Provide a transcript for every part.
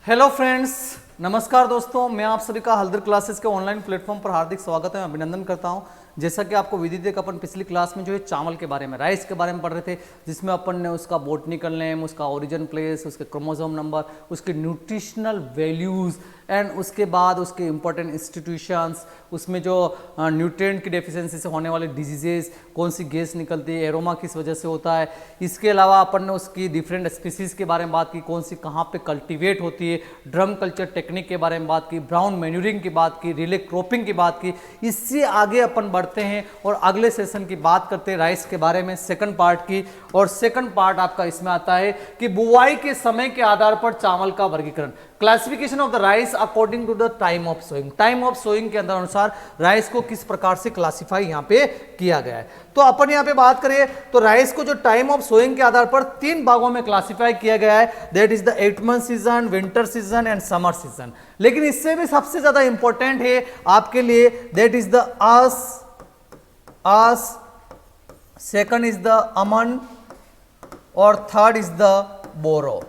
Hello friends, नमस्कार दोस्तों। मैं आप सभी का हल्दर क्लासेस के ऑनलाइन प्लेटफॉर्म पर हार्दिक स्वागत है, अभिनंदन करता हूं। जैसा कि आपको विदित है कि अपन पिछली क्लास में जो है चावल के बारे में, राइस के बारे में पढ़ रहे थे, जिसमें अपन ने उसका बॉटनिकल नेम, उसका ओरिजिन प्लेस, उसके क्रोमोसोम नंबर, उसके न्यूट्रिशनल वैल्यूज़ एंड उसके बाद उसके इंपॉर्टेंट इंस्टीट्यूशंस, उसमें जो न्यूट्रिएंट की डेफिशिएंसी से होने वाले डिजीजेस, कौन सी गैस निकलती है, एरोमा किस वजह से होता है। इसके अलावा अपन ने उसकी डिफरेंट स्पीसीज के बारे में बात की, कौन सी कहाँ पे कल्टीवेट होती है, ड्रम कल्चर टेक्निक के बारे में बात की, ब्राउन मैन्यूरिंग की बात की, रिले क्रॉपिंग की बात की। इससे आगे अपन बढ़ते हैं और अगले सेशन की बात करते हैं राइस के बारे में, सेकंड पार्ट की। और सेकंड पार्ट आपका इसमें आता है कि बुआई के समय के आधार पर चावल का वर्गीकरण, classification of the rice according to the time of sowing. Time of sowing के अंदर अनुसार राइस को किस प्रकार से क्लासिफाई यहाँ पे किया गया है। तो अपन यहाँ पे बात करें तो राइस को जो टाइम ऑफ सोइंग के आधार पर तीन भागों में क्लासिफाई किया गया है, that is the 8 month season, winter season and summer season. लेकिन इससे भी सबसे ज्यादा इंपॉर्टेंट है आपके लिए, that is the Aus, second is the Aman और थर्ड इज द बोरो।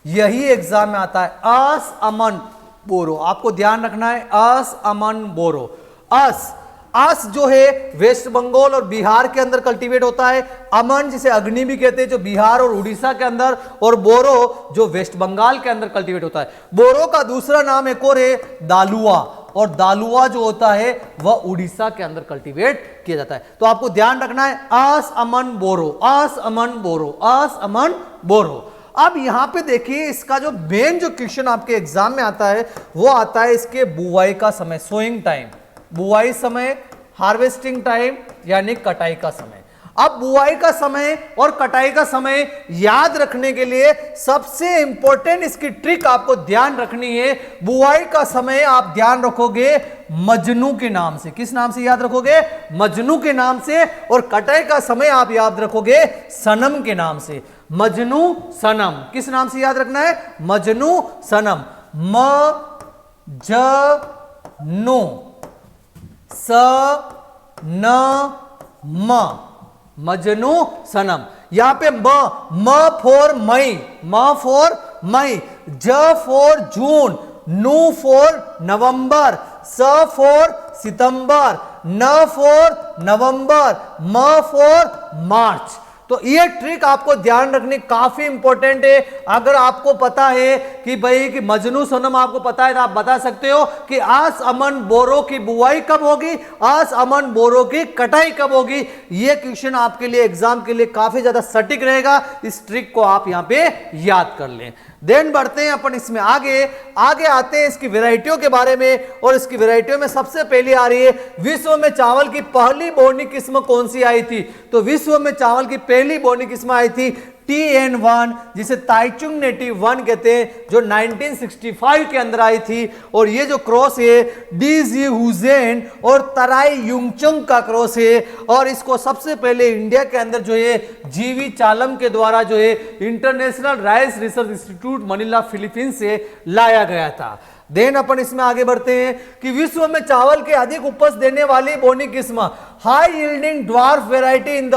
यही एग्जाम में आता है, अस अमन बोरो। आपको ध्यान रखना है, अस अमन बोरो। अस जो है वेस्ट बंगाल और बिहार के अंदर कल्टीवेट होता है, अमन जिसे अग्नि भी कहते हैं जो बिहार और उड़ीसा के अंदर, और बोरो जो वेस्ट बंगाल के अंदर कल्टीवेट होता है। बोरो का दूसरा नाम एक और है दालुआ, और दालुआ जो होता है वह उड़ीसा के अंदर कल्टीवेट किया जाता है। तो आपको ध्यान रखना है, अस अमन बोरो, अस अमन बोरो, अस अमन बोरो। अब यहां पे देखिए, इसका जो मेन जो क्वेश्चन आपके एग्जाम में आता है वो आता है इसके बुआई का समय, सोइंग टाइम, बुआई समय, हार्वेस्टिंग टाइम यानी कटाई का समय। अब बुआई का समय और कटाई का समय याद रखने के लिए सबसे इंपॉर्टेंट इसकी ट्रिक आपको ध्यान रखनी है। बुआई का समय आप ध्यान रखोगे मजनू के नाम से। किस नाम से याद रखोगे? मजनू के नाम से। और कटाई का समय आप याद रखोगे सनम के नाम से, मजनू सनम। किस नाम से याद रखना है? मजनू सनम। नु स न म, मजनू सनम। यहां पे म फॉर मई, म फॉर मई, ज फॉर जून, नु फॉर नवंबर, स फॉर सितंबर, न फॉर नवंबर, म फॉर मार्च। तो ये ट्रिक आपको ध्यान रखनी काफी इंपॉर्टेंट है। अगर आपको पता है कि भाई कि मजनू सनम आपको पता है तो आप बता सकते हो कि आस अमन बोरो की बुआई कब होगी, आस अमन बोरो की कटाई कब होगी। ये क्वेश्चन आपके लिए एग्जाम के लिए काफी ज्यादा सटीक रहेगा। इस ट्रिक को आप यहां पे याद कर लें। देन बढ़ते हैं अपन इसमें आगे आते हैं इसकी वैरायटियों के बारे में। और इसकी वैरायटियों में सबसे पहले आ रही है, विश्व में चावल की पहली बोनी किस्म कौन सी आई थी? तो विश्व में चावल की पहली बोनी किस्म आई थी TN1, जिसे ताइचुंग नेटिव 1 कहते हैं, जो 1965 के अंदर आई थी। और ये जो क्रॉस है DZ हुसैन और तराई युंगचंग का क्रॉस है। और इसको सबसे पहले इंडिया के अंदर जो है GV चालम के द्वारा जो है international Rice Research institute Manila Philippines से लाया गया था। देन अपन इसमें आगे बढ़ते हैं कि विश्व में चावल के अधिक उपज देने वाली बोनी किस्म, high yielding dwarf variety in the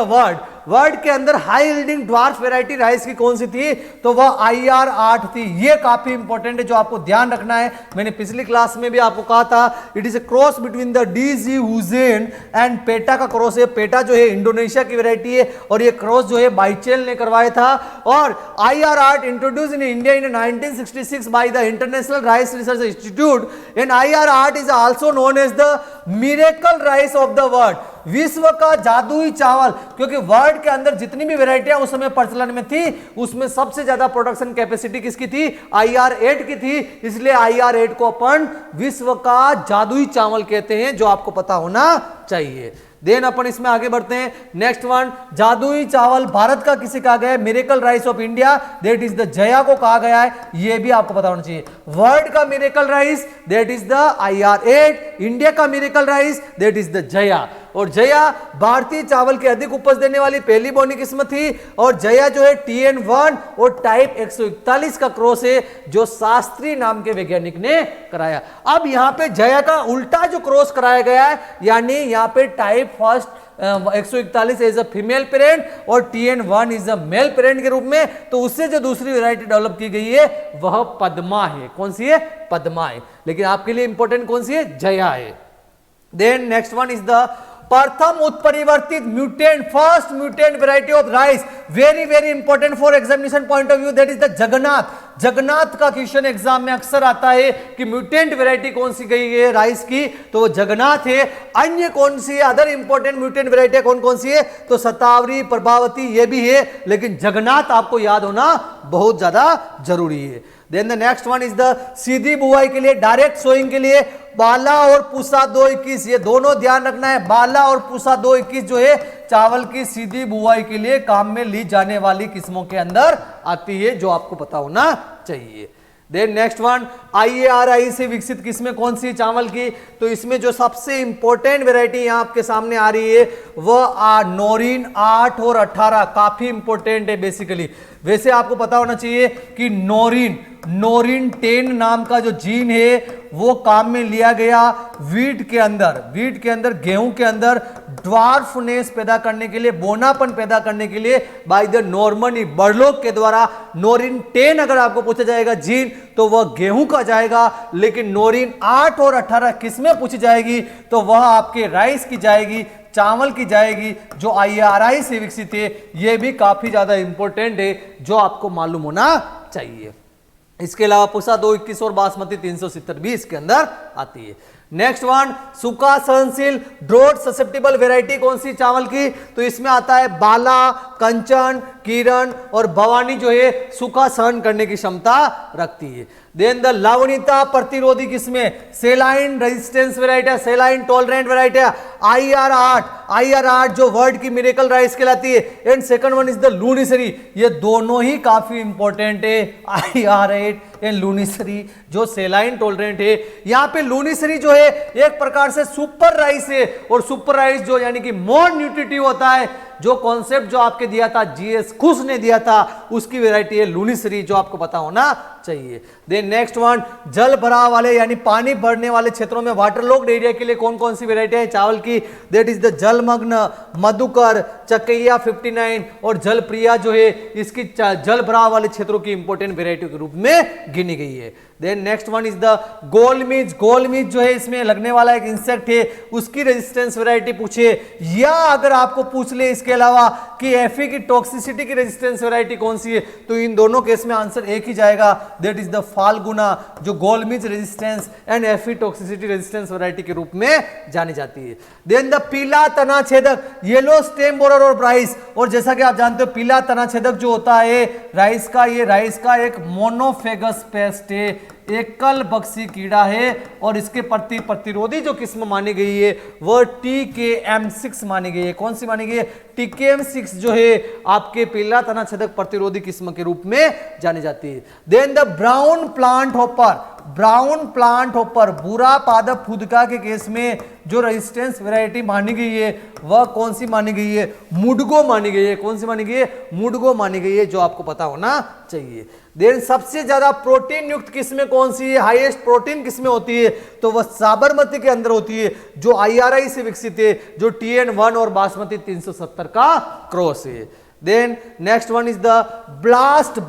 world के अंदर high yielding dwarf variety rice की कौन सी थी? तो वह IR8 थी। ये काफी इंपॉर्टेंट है, जो आपको ध्यान रखना है। मैंने पिछली क्लास में भी आपको कहा था, it is a cross between the DZ Hussain and PETA का क्रॉस है। पेटा जो है इंडोनेशिया की वेराइटी है और ये क्रॉस जो है बाइचेल ने करवाया था। और IR8 introduce in India in 1966 by the International Rice Research Institute, and IR8 is also known as the miracle rice of the world, विश्व का जादुई चावल। क्योंकि वर्ल्ड के अंदर जितनी भी वेराइटियां उस समय प्रचलन में थी, उसमें सबसे ज्यादा प्रोडक्शन कैपेसिटी किसकी थी? IR8 की थी। इसलिए IR8 को अपन विश्व का जादुई चावल कहते हैं, जो आपको पता होना चाहिए। देन अपन इसमें आगे बढ़ते हैं। नेक्स्ट वन, जादुई चावल भारत का किसे कहा गया है? Miracle rice of India, that is the Jaya को कहा गया है। ये भी आपको पता होना चाहिए। वर्ल्ड का miracle rice that is the IR8, India का miracle rice that is the Jaya. और जया भारतीय चावल की अधिक उपज देने वाली पहली बोनी किस्म थी। और जया जो है TN1 और टाइप 141 का क्रॉस है, जो शास्त्री नाम के वैज्ञानिक ने कराया। अब यहां पे जया का उल्टा जो क्रॉस कराया गया है, यानी यहां पे type first 141 is a female parent और TN1 is a male parent के रूप में, तो उससे जो दूसरी वैरायटी डेवलप की गई है वह पद्मा है। कौन सी है? पद्मा है। लेकिन आपके लिए इंपॉर्टेंट कौन सी है? जया है। Then next one is the प्रथम उत्परिवर्तित mutant, first mutant variety of rice, very very important for examination point of view, that is the Jagannath. Jagannath का क्वेश्चन एग्जाम में अक्सर आता है कि म्यूटेंट वैरायटी कौन सी गई है राइस की, तो वो जगन्नाथ है। अन्य कौन सी है? अदर इंपॉर्टेंट म्यूटेंट वैरायटी कौन कौन सी है? तो शतावरी, प्रभावती, ये भी है, लेकिन जगन्नाथ आपको याद होना बहुत ज्यादा जरूरी है। Then the next one is the सीधी बुआई के लिए, डायरेक्ट सोइंग के लिए बाला और पूसा 221, ये दोनों ध्यान रखना है। बाला और पूसा 221 जो है चावल की सीधी बुआई के लिए काम में ली जाने वाली किस्मों के अंदर आती है, जो आपको पता होना चाहिए। देन नेक्स्ट वन, IARI से विकसित किस्में कौन सी चावल की, तो इसमें जो सबसे इंपॉर्टेंट वैरायटी यहां आपके सामने आ रही है वह नोरिन 8 और 18, काफी इंपॉर्टेंट है बेसिकली। वैसे आपको पता होना चाहिए कि नोरिन 10 नाम का जो जीन है वो काम में लिया गया वीट के अंदर गेहूं के अंदर ड्वार्फनेस पैदा करने के लिए, बोनापन पैदा करने के लिए बाय द नॉर्मनी बर्लोक के द्वारा। नोरिन 10 अगर आपको पूछा जाएगा जीन तो वह गेहूं का जाएगा, लेकिन नोरिन 8 और 18 किसमें पूछी जाएगी तो वह आपके राइस की जाएगी, चावल की जाएगी, जो IARI से विकसित है। यह भी काफी ज्यादा इंपॉर्टेंट है, जो आपको मालूम होना चाहिए। इसके अलावा पूसा 221 और बासमती 370-20 के अंदर आती है। नेक्स्ट वन, सूखा सहनशील ड्रोट ससेप्टेबल वैरायटी कौन सी चावल की, तो इसमें आता है बाला, कंचन, किरण और भवानी जो है सूखा सहन करने की क्षमता रखती है। देन द लवणीयता प्रतिरोधी किस्में, saline resistance variety, saline tolerant variety, IR8 जो वर्ल्ड की मिरेकल राइस कहलाती है। And second one is the Lunishree, ये दोनों ही काफी इंपॉर्टेंट है, IR8 एंड लूनिसरी जो सेलाइन टॉलरेंट है। यहां पे लूनिसरी जो है एक प्रकार से सुपर राइस है, और सुपर राइस जो यानी कि मोर न्यूट्रिटिव होता है, जो कॉन्सेप्ट जो आपके दिया था GS खुश ने दिया था, उसकी वैरायटी है लूनिसरी, जो आपको पता होना चाहिए। देन नेक्स्ट वन, जल भराव वाले यानी पानी भरने वाले क्षेत्रों में वाटर लॉक्ड एरिया के लिए कौन कौन सी वैरायटी है चावल की, दैट इज द जलमग्न, मधुकर, चकैया 59 और जलप्रिया जो है इसकी जल भराव वाले क्षेत्रों की इंपॉर्टेंट वैरायटी के रूप में गिनी गई है। Then next one is the gall midge जो है इसमें लगने वाला एक इंसेक्ट है, उसकी रेजिस्टेंस वैरायटी पूछे, या अगर आपको पूछ ले इसके अलावा कि एफी की टॉक्सिसिटी की रेजिस्टेंस वैरायटी कौन सी है, तो इन दोनों केस में आंसर एक ही जाएगा, दैट इज द फाल्गुना, जो gall midge resistance and Fe toxicity resistance variety के रूप में जानी जाती है। देन द पीला तना छेदक, येलो स्टेम बोरर और राइस, और जैसा कि आप जानते हो पीला तना छेदक जो होता है राइस का, ये राइस का एक मोनोफेगस पेस्ट है, एकल बक्सी कीड़ा है, और इसके प्रति प्रतिरोधी जो किस्म मानी गई है वह TKM6 मानी गई है। कौन सी मानी गई है? TKM6 जो है आपके पीला तना छेदक प्रतिरोधी किस्म के रूप में जानी जाती है। Then the brown plant hopper, बुरा पादप फुदका के केस में जो रेजिस्टेंस वैरायटी मानी गई है वह कौन सी मानी गई है? मुडगो मानी गई है। कौन सी मानी गई है? मुडगो मानी गई है, जो आपको पता होना चाहिए। देन सबसे ज्यादा प्रोटीन युक्त किस्में कौन सी है, हाईएस्ट प्रोटीन किस्में होती है, तो वह साबरमती के अंदर होती है, जो IRI से विकसित है, जो TN1 और बासमती 370 का क्रॉस है। Then next one is the blast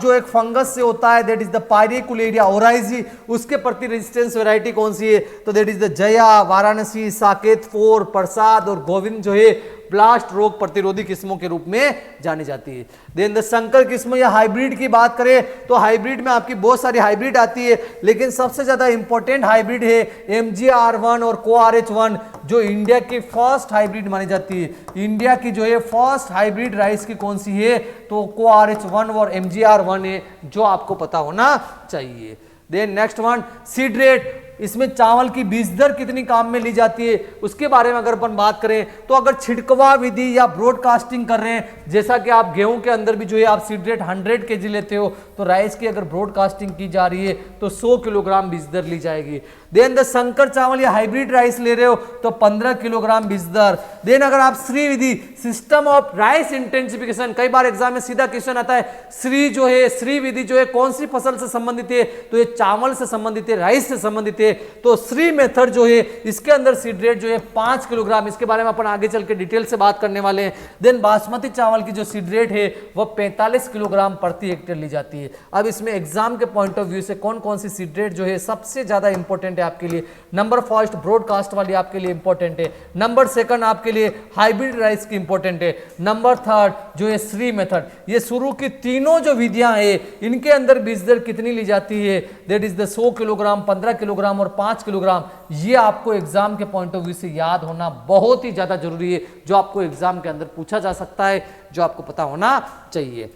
जो एक फंगस से होता है, that is the Pyricularia oryzae, उसके प्रति रेजिस्टेंस वैरायटी कौन सी है, तो that is the Jaya, Varanasi, Saket 4, Prasad और गोविंद जो है ब्लास्ट रोग प्रतिरोधी किस्मों के रूप में जानी जाती है। देन द संकर किस्म या हाइब्रिड की बात करें तो हाइब्रिड में आपकी बहुत सारी हाइब्रिड आती है, लेकिन सबसे ज्यादा इंपॉर्टेंट हाइब्रिड है MGR1 और CoRH1, जो इंडिया की फर्स्ट हाइब्रिड मानी जाती है। इंडिया की जो है फर्स्ट हाइब्रिड राइस की कौन सी है, तो CoRH1 और MGR1 है, जो आपको पता होना चाहिए। Then next one, seed rate, इसमें चावल की बीज दर कितनी काम में ली जाती है, उसके बारे में अगर अपन बात करें तो अगर छिड़कवा विधि या ब्रॉडकास्टिंग कर रहे हैं, जैसा कि आप गेहूं के अंदर भी जो है आप सीड रेट 100 kg लेते हो, तो राइस की अगर ब्रॉडकास्टिंग की जा रही है तो 100 किलोग्राम बीज दर ली जाएगी। देन द संकर चावल या हाइब्रिड राइस ले रहे हो तो 15 किलोग्राम बीज दर। देन अगर आप श्री विधि सिस्टम ऑफ राइस इंटेंसिफिकेशन, कई बार एग्जाम में सीधा क्वेश्चन आता है श्री जो है, श्री विधि जो है कौन सी फसल से संबंधित है, तो ये चावल से संबंधित है, राइस से संबंधित है। तो श्री मेथड जो है इसके अंदर सीड रेट जो है 5 किलोग्राम, इसके बारे में अपन आगे चल के डिटेल से बात करने वाले हैं। देन बासमती चावल की जो सीड रेट है वह 45 किलोग्राम प्रति हेक्टेयर ली जाती है। अब इसमें एग्जाम के पॉइंट ऑफ व्यू से कौन कौन सी सीड रेट जो है सबसे ज्यादा इंपॉर्टेंट है आपके लिए, नंबर फर्स्ट ब्रॉडकास्ट वाली आपके लिए इंपॉर्टेंट है, नंबर सेकंड आपके लिए हाइब्रिड राइस की इंपॉर्टेंट है, नंबर थर्ड जो है श्री मेथड। ये शुरू की तीनों जो विधियां है इनके अंदर बीज दर कितनी ली जाती है, that is the 100 kilogram, 15 kilogram और 5 किलोग्राम। ये आपको एग्जाम के पॉइंट ऑफ व्यू से याद होना बहुत ही ज्यादा जरूरी है, जो आपको एग्जाम के अंदर पूछा जा सकता है, जो आपको पता होना चाहिए।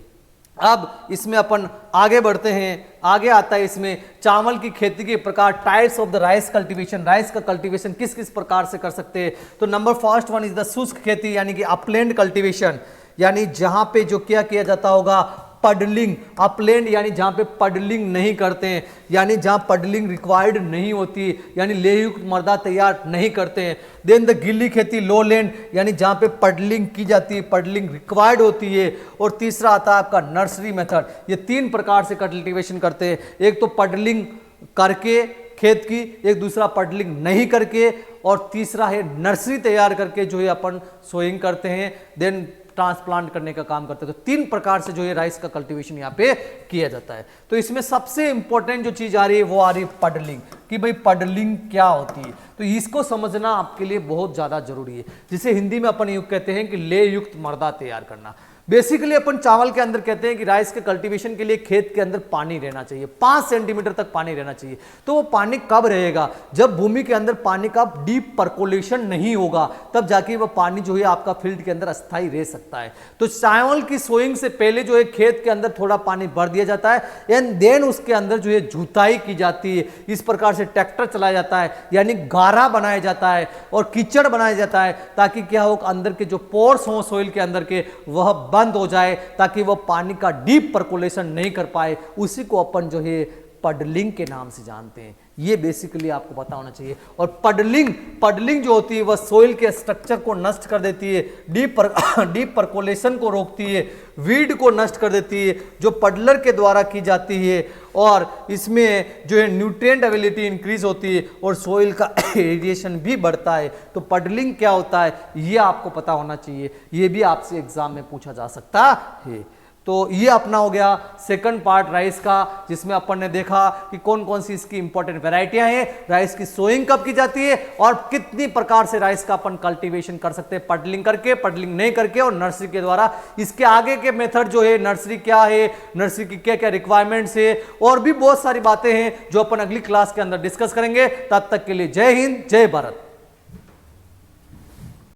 अब इसमें अपन आगे बढ़ते हैं, आगे आता है इसमें चावल की खेती के प्रकार, types of the rice cultivation, rice का कल्टीवेशन किस किस प्रकार से कर सकते हैं। तो number first one is the शुष्क खेती यानी कि अपलैंड कल्टीवेशन, यानी जहां पे जो क्या किया जाता होगा पडलिंग, अपलैंड यानी जहां पे पडलिंग नहीं करते हैं, यानी जहां पडलिंग रिक्वायर्ड नहीं होती, यानी लेयुक्त मृदा तैयार नहीं करते हैं। देन द गिल्ली खेती लो लैंड, यानी जहां पे पडलिंग की जाती है, पडलिंग रिक्वायर्ड होती है। और तीसरा आता है आपका नर्सरी मेथड। ये 3 प्रकार से कल्टीवेशन करते हैं, एक तो पडलिंग करके खेत की, एक दूसरा पडलिंग नहीं करके, और तीसरा है नर्सरी तैयार करके जो है अपन सोइंग करते हैं, देन ट्रांसप्लांट करने का काम करते हैं। तो 3 प्रकार से जो है राइस का कल्टीवेशन यहाँ पे किया जाता है। तो इसमें सबसे इंपॉर्टेंट जो चीज आ रही है वो आ रही है पडलिंग, कि भाई पडलिंग क्या होती है। तो इसको समझना आपके लिए बहुत ज्यादा जरूरी है, जिसे हिंदी में अपन युक्त कहते हैं कि ले युक्त मृदा तैयार करना। बेसिकली अपन चावल के अंदर कहते हैं कि राइस के कल्टीवेशन के लिए खेत के अंदर पानी रहना चाहिए, 5 सेंटीमीटर तक पानी रहना चाहिए। तो वो पानी कब रहेगा, जब भूमि के अंदर पानी का डीप परकोलेशन नहीं होगा, तब जाके वो पानी जो है आपका फील्ड के अंदर अस्थायी रह सकता है। तो चावल की सोइंग से पहले जो है खेत के अंदर थोड़ा पानी भर दिया जाता है, एंड देन उसके अंदर जो है जुताई की जाती है। इस प्रकार से ट्रैक्टर चलाया जाता है, यानी गारा बनाया जाता है और कीचड़ बनाया जाता है, ताकि क्या हो अंदर के जो पोर्स हो सोइल के अंदर के वह बंद हो जाए, ताकि वह पानी का डीप परकोलेशन नहीं कर पाए। उसी को अपन जो है पडलिंग के नाम से जानते हैं। ये बेसिकली आपको पता होना चाहिए। और पडलिंग जो होती है वह सोइल के स्ट्रक्चर को नष्ट कर देती है, डीप परकोलेशन को रोकती है, वीड को नष्ट कर देती है, जो पडलर के द्वारा की जाती है। और इसमें जो है न्यूट्रिएंट एबिलिटी इंक्रीज होती है और सोइल का एरिएशन भी बढ़ता है। तो पडलिंग क्या होता है ये आपको पता होना चाहिए, ये भी आपसे एग्जाम में पूछा जा सकता है। तो ये अपना हो गया सेकंड पार्ट राइस का, जिसमें अपन ने देखा कि कौन कौन सी इसकी इंपॉर्टेंट वैरायटियां हैं, राइस की सोइंग कब की जाती है और कितनी प्रकार से राइस का अपन कल्टीवेशन कर सकते हैं, पडलिंग करके, पडलिंग नहीं करके और नर्सरी के द्वारा। इसके आगे के मेथड जो है नर्सरी क्या है, नर्सरी की क्या क्या रिक्वायरमेंट्स है, और भी बहुत सारी बातें हैं जो अपन अगली क्लास के अंदर डिस्कस करेंगे। तब तक के लिए जय हिंद, जय भारत।